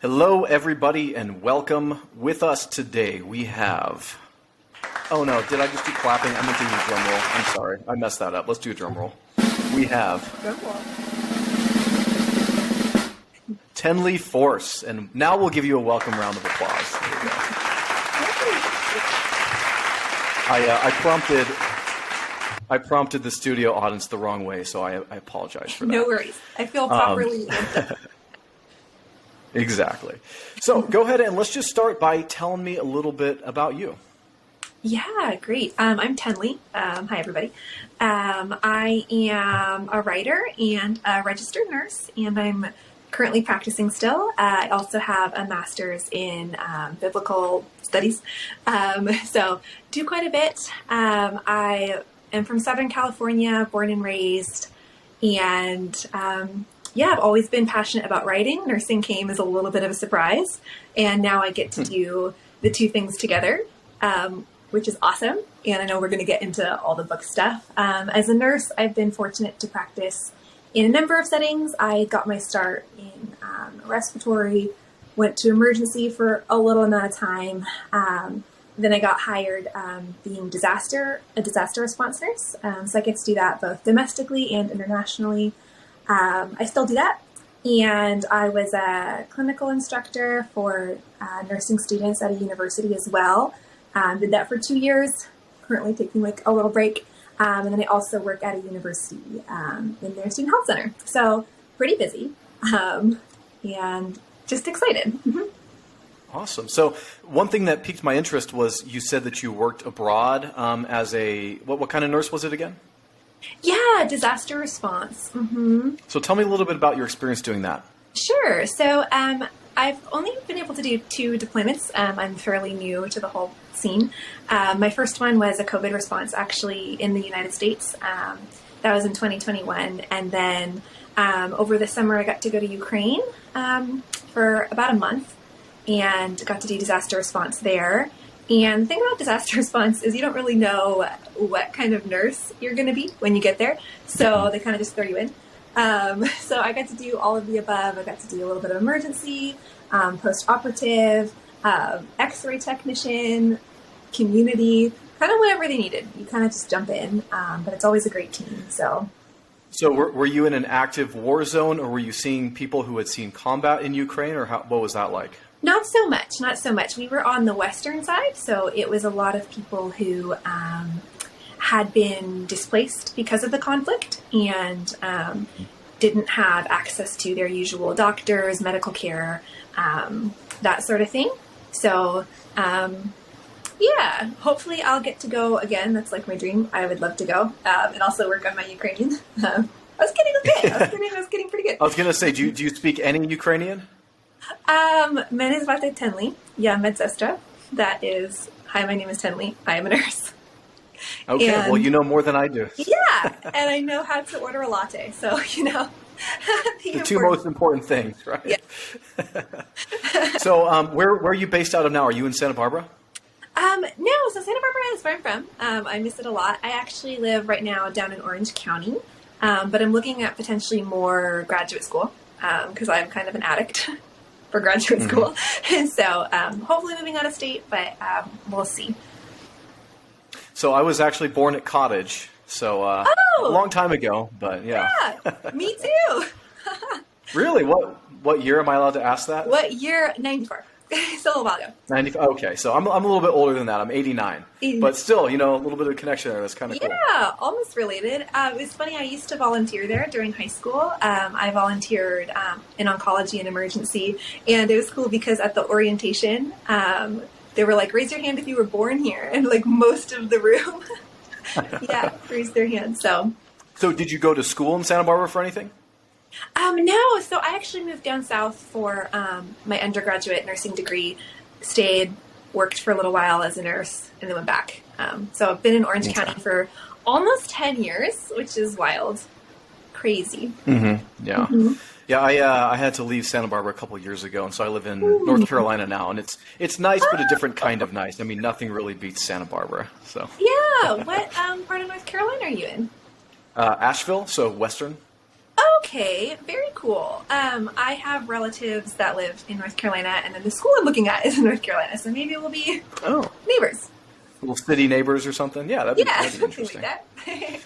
Hello, everybody, and welcome. With us today, we have... Oh, no, did I just do clapping? I meant to do a drum roll. I'm sorry. I messed that up. Let's do a drum roll. We have... Tenley Force, and now we'll give you a welcome round of applause. There you go. I prompted the studio audience the wrong way, so I apologize for that. No worries. I feel properly. Exactly. So go ahead and let's just start by telling me a little bit about you. Yeah, great. I'm Tenley. Hi, everybody. I am a writer and a registered nurse, and I'm currently practicing still. I also have a master's in biblical studies, so do quite a bit. I am from Southern California, born and raised, and yeah, I've always been passionate about writing. Nursing came as a little bit of a surprise, and now I get to do the two things together, which is awesome. And I know we're going to get into all the book stuff. As a nurse, I've been fortunate to practice in a number of settings. I got my start in respiratory, went to emergency for a little amount of time. Then I got hired being a disaster response nurse. So I get to do that both domestically and internationally. I still do that. And I was a clinical instructor for nursing students at a university as well. Did that for 2 years, currently taking like a little break. And then I also work at a university in their student health center. So pretty busy and just excited. Mm-hmm. Awesome. So one thing that piqued my interest was you said that you worked abroad as a, what kind of nurse was it again? Yeah, disaster response. Mm-hmm. So tell me a little bit about your experience doing that. Sure. So I've only been able to do 2 deployments. I'm fairly new to the whole scene. My first one was a COVID response actually in the United States. That was in 2021. And then over the summer, I got to go to Ukraine for about a month and got to do disaster response there. And the thing about disaster response is you don't really know what kind of nurse you're going to be when you get there. So they kind of just throw you in. So I got to do all of the above. I got to do a little bit of emergency, post-operative, x-ray technician, community, kind of whatever they needed. You kind of just jump in, but it's always a great team. So were you in an active war zone, or were you seeing people who had seen combat in Ukraine, or what was that like? Not so much. We were on the western side, so it was a lot of people who had been displaced because of the conflict and didn't have access to their usual doctors, medical care, that sort of thing. So, yeah, hopefully I'll get to go again. That's like my dream. I would love to go and also work on my Ukrainian. I was getting okay. I was getting pretty good. I was going to say, do you speak any Ukrainian? Мене звати Tenley. Я медсестра. That is, hi, my name is Tenley. I am a nurse. Okay, and, well, you know more than I do. Yeah, and I know how to order a latte. So, you know. The 2 most important things, right? Yeah. So where are you based out of now? Are you in Santa Barbara? No, so Santa Barbara is where I'm from. I miss it a lot. I actually live right now down in Orange County, but I'm looking at potentially more graduate school because I'm kind of an addict for graduate school. And so hopefully moving out of state, but we'll see. So I was actually born at Cottage, so a long time ago, but yeah. Yeah, me too. Really? What year am I allowed to ask that? What year? 94. Still a while ago. 90. Okay, so I'm a little bit older than that. I'm 89. But still, you know, a little bit of connection there. That's kind of cool. Yeah, almost related. It was funny. I used to volunteer there during high school. I volunteered in oncology and emergency, and it was cool because at the orientation, they were like, "Raise your hand if you were born here," and like most of the room, yeah, raised their hand. So did you go to school in Santa Barbara for anything? No. So I actually moved down south for my undergraduate nursing degree, stayed, worked for a little while as a nurse, and then went back. So I've been in Orange County for almost 10 years, which is wild. Crazy. Mm-hmm. Yeah. Mm-hmm. Yeah, I had to leave Santa Barbara a couple of years ago, and so I live in North Carolina now, and it's nice, but a different kind of nice. I mean, nothing really beats Santa Barbara. So yeah, what part of North Carolina are you in? Asheville, so western. Oh, Okay, very cool. I have relatives that live in North Carolina, and then the school I'm looking at is in North Carolina, so maybe we'll be Oh, neighbors. little city neighbors or something? Yeah, Yeah, that'd be something like interesting. that.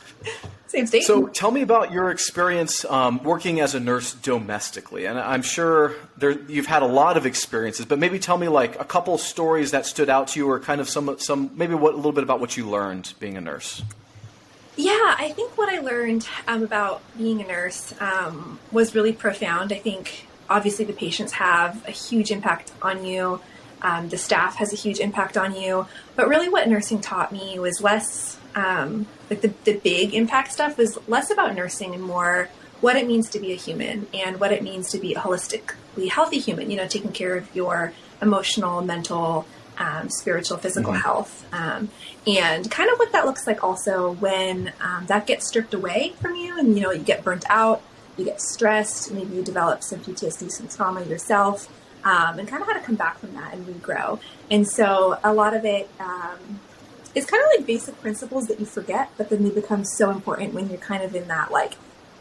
Same state. So tell me about your experience working as a nurse domestically. And I'm sure you've had a lot of experiences, but maybe tell me like a couple stories that stood out to you, or kind of some maybe a little bit about what you learned being a nurse. Yeah, I think what I learned about being a nurse was really profound. I think obviously the patients have a huge impact on you. The staff has a huge impact on you. But really what nursing taught me was less, like the big impact stuff was less about nursing and more what it means to be a human and what it means to be a holistically healthy human, taking care of your emotional, mental, spiritual, physical health. And kind of what that looks like also when that gets stripped away from you and, you get burnt out, you get stressed, maybe you develop some PTSD, some trauma yourself, and kind of how to come back from that and regrow. And so a lot of it is kind of like basic principles that you forget, but then they become so important when you're kind of in that like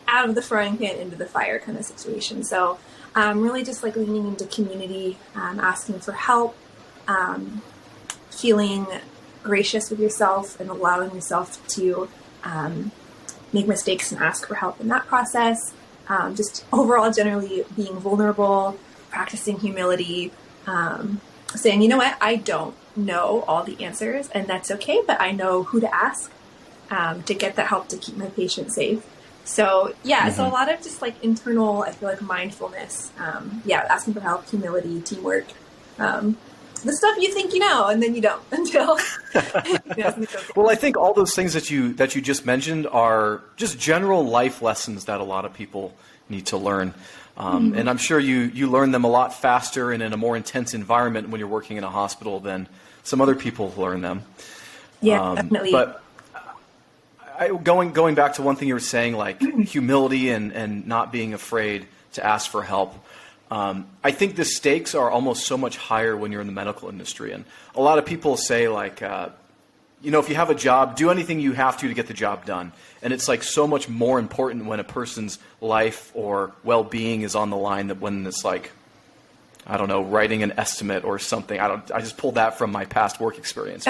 out of the frying pan into the fire kind of situation. So really just like leaning into community, asking for help, feeling gracious with yourself and allowing yourself to make mistakes and ask for help in that process. Just overall, generally being vulnerable, practicing humility, saying, you know what, I don't know all the answers and that's okay, but I know who to ask to get that help to keep my patient safe. So yeah, so a lot of just like internal, I feel like mindfulness, asking for help, humility, teamwork, the stuff you think you know and then you don't until Well, I think all those things that you just mentioned are just general life lessons that a lot of people need to learn. And I'm sure you learn them a lot faster and in a more intense environment when you're working in a hospital than some other people learn them. Yeah, definitely. But going back to one thing you were saying, like humility and not being afraid to ask for help. I think the stakes are almost so much higher when you're in the medical industry. And a lot of people say like, if you have a job, do anything you have to get the job done. And it's like so much more important when a person's life or well-being is on the line than when it's like, I don't know, writing an estimate or something. I just pulled that from my past work experience.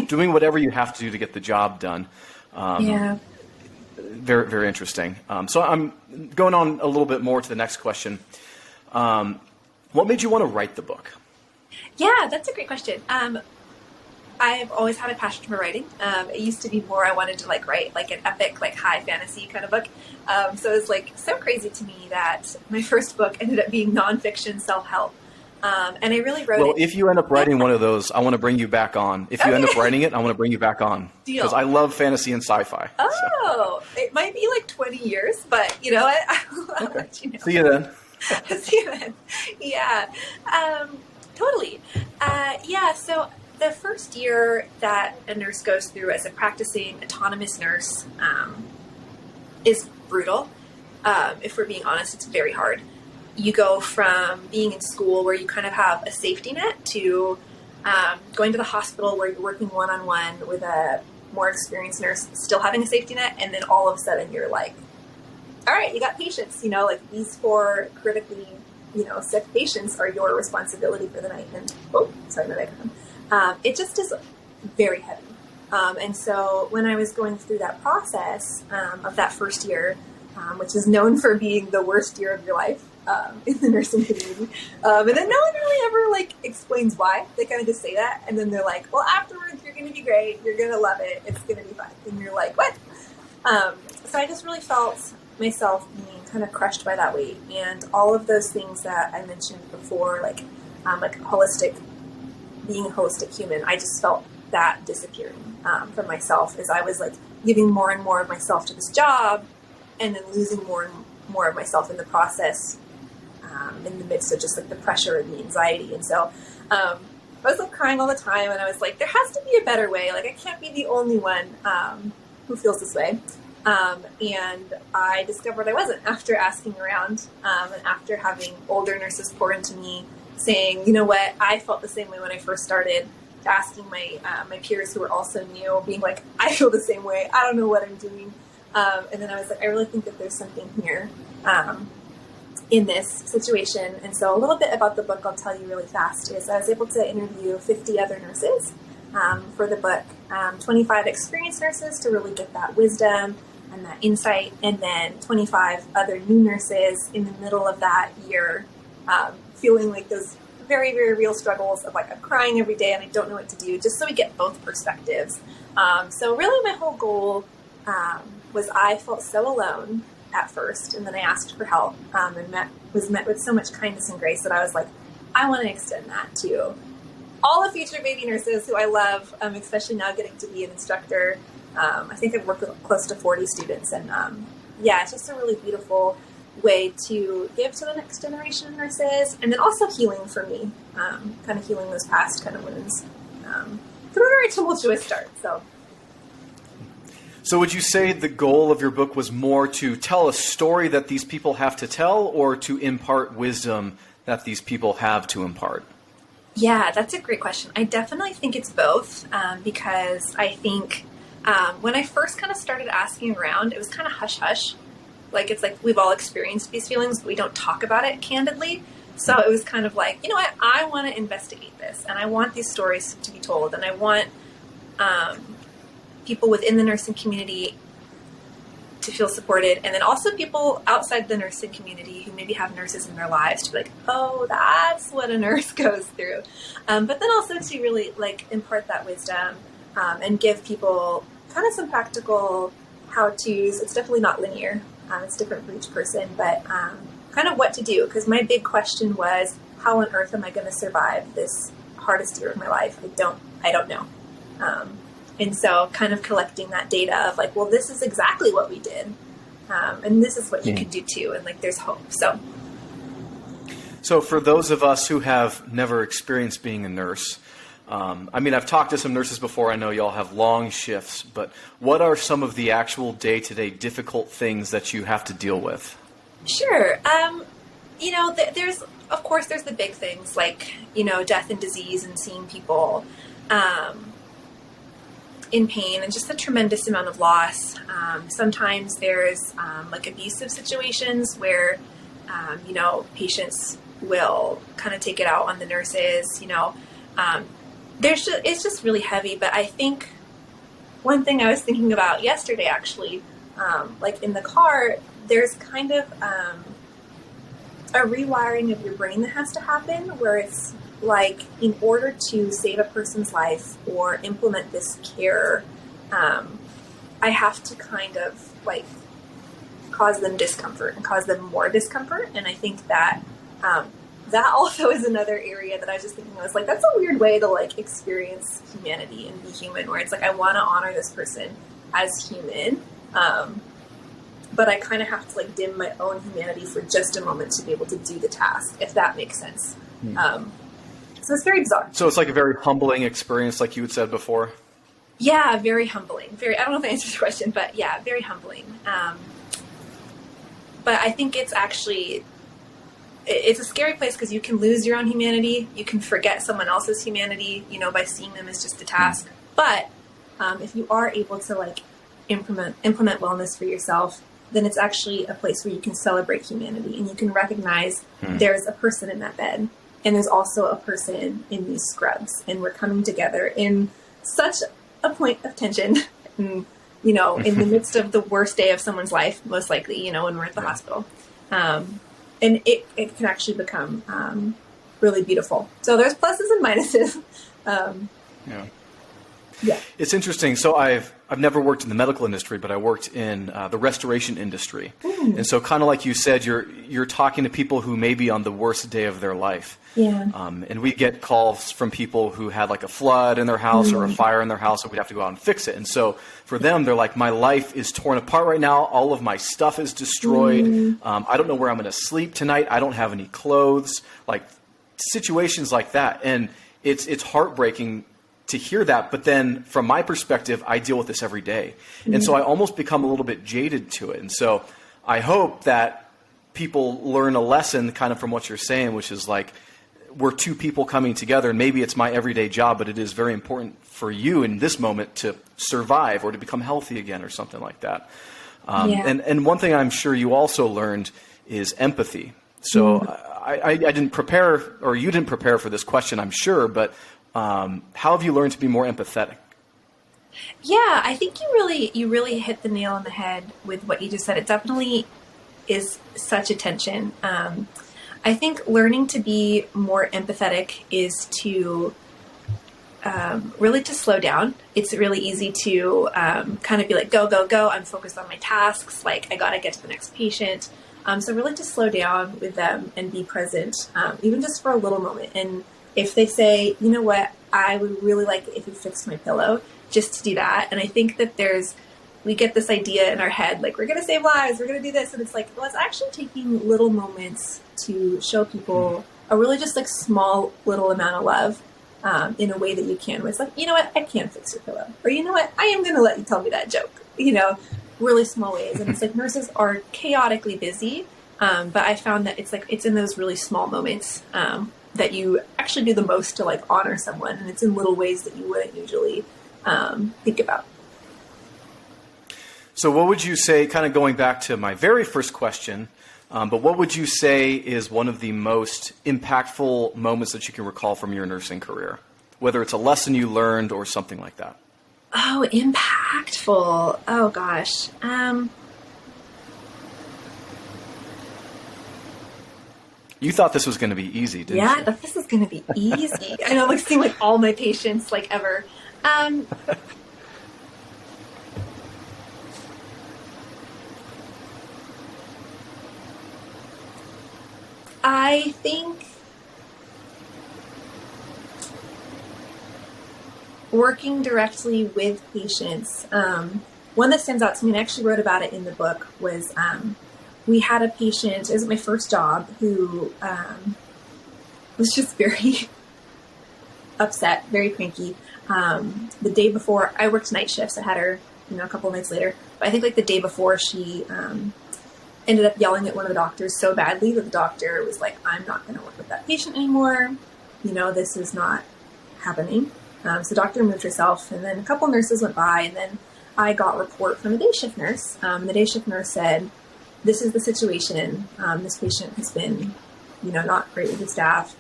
Doing whatever you have to do to get the job done. Very, very interesting. So I'm going on a little bit more to the next question. What made you want to write the book? Yeah, that's a great question. I've always had a passion for writing. It used to be more I wanted to write like an epic, like high fantasy kind of book. So it was like so crazy to me that my first book ended up being nonfiction self-help. And I really wrote it. Well, if you end up writing one of those, I want to bring you back on. If you end up writing it, I want to bring you back on. Deal. Because I love fantasy and sci-fi. Oh, so. It might be like 20 years, but you know what? I'll let you know. See you then. See you then. Yeah, totally. So the first year that a nurse goes through as a practicing autonomous nurse is brutal. If we're being honest, it's very hard. You go from being in school where you kind of have a safety net to going to the hospital where you're working one-on-one with a more experienced nurse, still having a safety net, and then all of a sudden you're like, all right, you got patients, like these 4 critically, sick patients are your responsibility for the night. And, sorry, my microphone. It just is very heavy. And so when I was going through that process of that first year, which is known for being the worst year of your life in the nursing community, and then no one really ever explains why. They kind of just say that, and then they're like, well, afterwards you're going to be great, you're going to love it, it's going to be fun. And you're like, what? So I just really felt myself being kind of crushed by that weight, and all of those things that I mentioned before, like holistic, being a holistic human, I just felt that disappearing from myself as I was giving more and more of myself to this job, and then losing more and more of myself in the process, in the midst of just the pressure and the anxiety. And so I was crying all the time, and I was like, there has to be a better way. I can't be the only one who feels this way. And I discovered I wasn't after asking around, and after having older nurses pour into me saying, you know what, I felt the same way when I first started, asking my peers who were also new, being like, I feel the same way, I don't know what I'm doing. And then I was like, I really think that there's something here. in this situation. And so a little bit about the book I'll tell you really fast is I was able to interview 50 other nurses for the book, 25 experienced nurses to really get that wisdom and that insight, and then 25 other new nurses in the middle of that year, feeling like those very, very real struggles of like, I'm crying every day and I don't know what to do, just so we get both perspectives. So really my whole goal was I felt so alone at first, and then I asked for help and was met with so much kindness and grace that I was like, I want to extend that to all the future baby nurses who I love, especially now getting to be an instructor. I think I've worked with close to 40 students, and it's just a really beautiful way to give to the next generation of nurses, and then also healing for me, kind of healing those past kind of wounds through a very tumultuous start. So would you say the goal of your book was more to tell a story that these people have to tell, or to impart wisdom that these people have to impart? Yeah, that's a great question. I definitely think it's both, because I think when I first kind of started asking around, it was kind of hush-hush. Like, it's like we've all experienced these feelings, but we don't talk about it candidly. So it was kind of like, you know what, I want to investigate this, and I want these stories to be told, and I want people within the nursing community to feel supported, and then also people outside the nursing community who maybe have nurses in their lives to be like, oh, that's what a nurse goes through. But then also to really like impart that wisdom and give people kind of some practical how-tos. It's definitely not linear. It's different for each person, but kind of what to do. Because my big question was, how on earth am I going to survive this hardest year of my life? I don't know. And so kind of collecting that data of like, well, this is exactly what we did. And this is what you can do too. And like, there's hope. So for those of us who have never experienced being a nurse, I've talked to some nurses before. I know y'all have long shifts, but what are some of the actual day-to-day difficult things that you have to deal with? Sure. There's the big things like, death and disease and seeing people in pain and just a tremendous amount of loss. Sometimes there's like abusive situations where, patients will kind of take it out on the nurses, it's just really heavy. But I think one thing I was thinking about yesterday, actually, like in the car, there's kind of a rewiring of your brain that has to happen where it's like, in order to save a person's life or implement this care, I have to kind of like cause them discomfort and cause them more discomfort. And I think that that also is another area that I was just thinking, I was like, that's a weird way to like experience humanity and be human, where it's like, I want to honor this person as human. But I kind of have to like dim my own humanity for just a moment to be able to do the task, if that makes sense. So it's very bizarre. So it's like a very humbling experience, like you had said before? Yeah, very humbling. I don't know if I answered your question, but yeah, very humbling. But I think it's a scary place because you can lose your own humanity. You can forget someone else's humanity, by seeing them as just a task. But if you are able to like implement wellness for yourself, then it's actually a place where you can celebrate humanity and you can recognize there's a person in that bed. And there's also a person in these scrubs, and we're coming together in such a point of tension, in the midst of the worst day of someone's life, most likely, when we're at the hospital. And it can actually become really beautiful. So there's pluses and minuses. Yeah. It's interesting. So I've never worked in the medical industry, but I worked in the restoration industry. And so kind of like you said, you're talking to people who may be on the worst day of their life. Yeah. And we get calls from people who had like a flood in their house or a fire in their house, and we'd have to go out and fix it. And so for them, they're like, my life is torn apart right now. All of my stuff is destroyed. I don't know where I'm going to sleep tonight. I don't have any clothes. Like situations like that. And it's heartbreaking to hear that. But then from my perspective, I deal with this every day. And so I almost become a little bit jaded to it. And so I hope that people learn a lesson kind of from what you're saying, which is like, we're two people coming together, and maybe it's my everyday job, but it is very important for you in this moment to survive or to become healthy again or something like that. And one thing I'm sure you also learned is empathy. So I didn't prepare, or you didn't prepare for this question, I'm sure, but how have you learned to be more empathetic? Yeah, I think you really hit the nail on the head with what you just said. It definitely is such a tension. I think learning to be more empathetic is to really to slow down. It's really easy to kind of be like, go, go, go. I'm focused on my tasks. Like, I got to get to the next patient. So really to slow down with them and be present, even just for a little moment. And if they say, you know what, I would really like it if you fixed my pillow, just to do that. And I think that we get this idea in our head, like, we're going to save lives, we're going to do this. And it's like, well, it's actually taking little moments to show people a really just like small little amount of love in a way that you can. Where it's like, you know what, I can fix your pillow. Or, you know what, I am going to let you tell me that joke, really small ways. And it's like nurses are chaotically busy. But I found that it's in those really small moments that you actually do the most to like honor someone. And it's in little ways that you wouldn't usually think about. So what would you say, kind of going back to my very first question, but what would you say is one of the most impactful moments that you can recall from your nursing career? Whether it's a lesson you learned or something like that. Oh, impactful. Oh, gosh. You thought this was going to be easy, didn't you? Yeah, I thought this was going to be easy. I know, like, seeing like all my patients, like, ever. I think working directly with patients, one that stands out to me, and I actually wrote about it in the book, was we had a patient, it was my first job, who was just very upset, very cranky. The day before, I worked night shifts. I had her, a couple of nights later. But I think like the day before, she ended up yelling at one of the doctors so badly that the doctor was like, I'm not going to work with that patient anymore. This is not happening. So the doctor moved herself, and then a couple nurses went by, and then I got a report from the day shift nurse. The day shift nurse said, this is the situation. This patient has been, not great with the staff.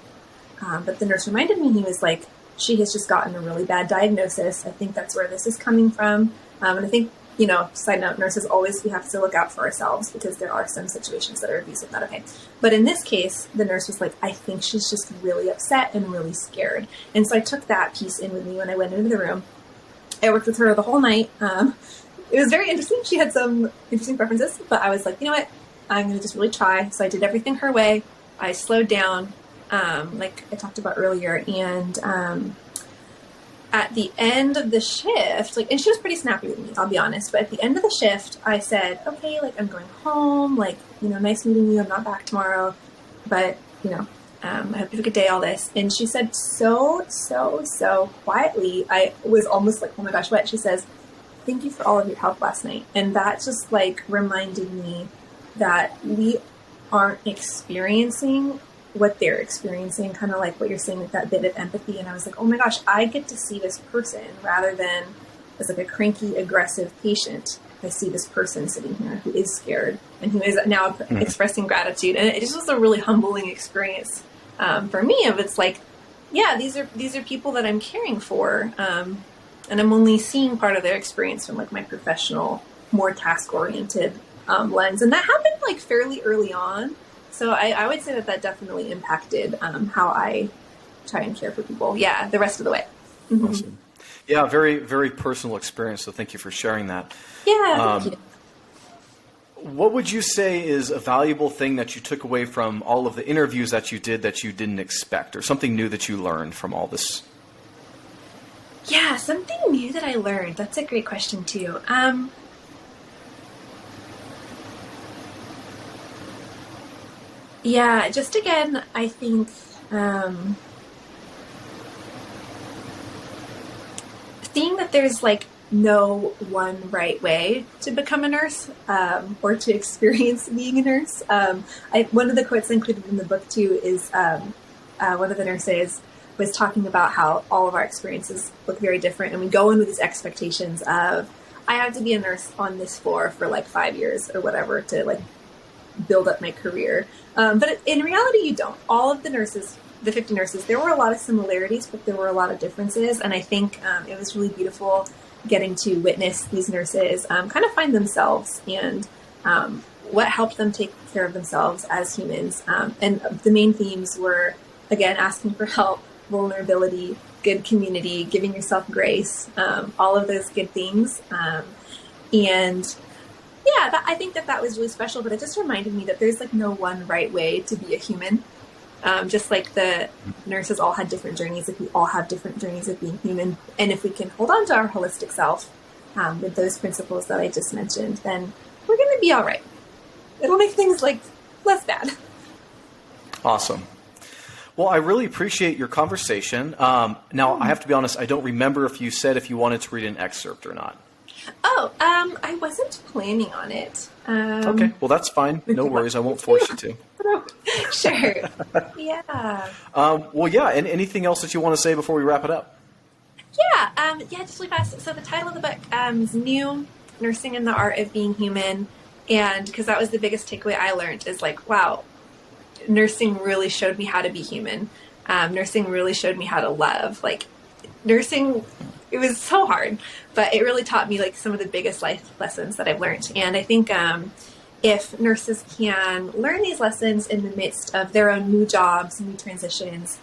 But the nurse reminded me, he was like, she has just gotten a really bad diagnosis. I think that's where this is coming from. And I think, side note, nurses always, we have to look out for ourselves because there are some situations that are abusive, not okay. But in this case, the nurse was like, I think she's just really upset and really scared. And so I took that piece in with me when I went into the room. I worked with her the whole night. It was very interesting. She had some interesting preferences, but I was like, you know what? I'm going to just really try. So I did everything her way. I slowed down, like I talked about earlier. And at the end of the shift, and she was pretty snappy with me, I'll be honest. But at the end of the shift, I said, okay, I'm going home. Nice meeting you. I'm not back tomorrow. But, I hope you have a good day, all this. And she said so quietly, I was almost like, oh my gosh, what? She says, thank you for all of your help last night. And that just reminded me that we aren't experiencing what they're experiencing, kind of like what you're saying with that bit of empathy. And I was like, oh my gosh, I get to see this person rather than as a cranky, aggressive patient. I see this person sitting here who is scared and who is now expressing gratitude. And it just was a really humbling experience for me of it's like, yeah, these are people that I'm caring for. And I'm only seeing part of their experience from my professional, more task-oriented lens. And that happened fairly early on. So I would say that definitely impacted how I try and care for people. Yeah, the rest of the way. Mm-hmm. Awesome. Yeah, very, very personal experience. So thank you for sharing that. Yeah, thank you. What would you say is a valuable thing that you took away from all of the interviews that you did that you didn't expect, or something new that you learned from all this? Yeah, something new that I learned. That's a great question too. Yeah, just again, I think seeing that there's no one right way to become a nurse or to experience being a nurse. One of the quotes I included in the book too is one of the nurses was talking about how all of our experiences look very different, and we go in with these expectations of, I have to be a nurse on this floor for 5 years or whatever to build up my career. But in reality, you don't. All of the nurses, the 50 nurses, there were a lot of similarities, but there were a lot of differences. And I think it was really beautiful getting to witness these nurses kind of find themselves and what helped them take care of themselves as humans. And the main themes were, again, asking for help, vulnerability, good community, giving yourself grace, all of those good things. And yeah, I think that was really special, but it just reminded me that there's like no one right way to be a human. Just like the nurses all had different journeys, like we all have different journeys of being human. And if we can hold on to our holistic self with those principles that I just mentioned, then we're going to be all right. It'll make things like less bad. Awesome. Well, I really appreciate your conversation. Now, I have to be honest, I don't remember if you said if you wanted to read an excerpt or not. Oh, I wasn't planning on it. Okay, well, that's fine. No worries. I won't force you to. Sure. Yeah. Well, yeah, and anything else that you want to say before we wrap it up? Yeah, just really fast. So the title of the book is New, Nursing and the Art of Being Human. And because that was the biggest takeaway I learned is like, wow, nursing really showed me how to be human. Nursing really showed me how to love. Like nursing, it was so hard, but it really taught me like some of the biggest life lessons that I've learned. And I think if nurses can learn these lessons in the midst of their own new jobs, new transitions,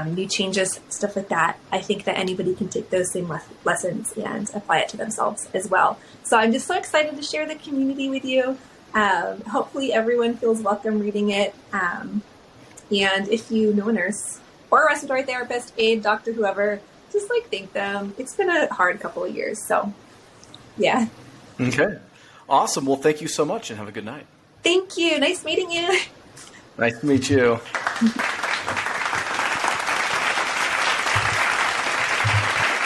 new changes, stuff like that, I think that anybody can take those same lessons and apply it to themselves as well. So I'm just so excited to share the community with you. Hopefully everyone feels welcome reading it. And if you know a nurse or a respiratory therapist, aide, doctor, whoever, just like thank them. It's been a hard couple of years. So yeah. Okay. Awesome. Well, thank you so much and have a good night. Thank you. Nice meeting you. Nice to meet you.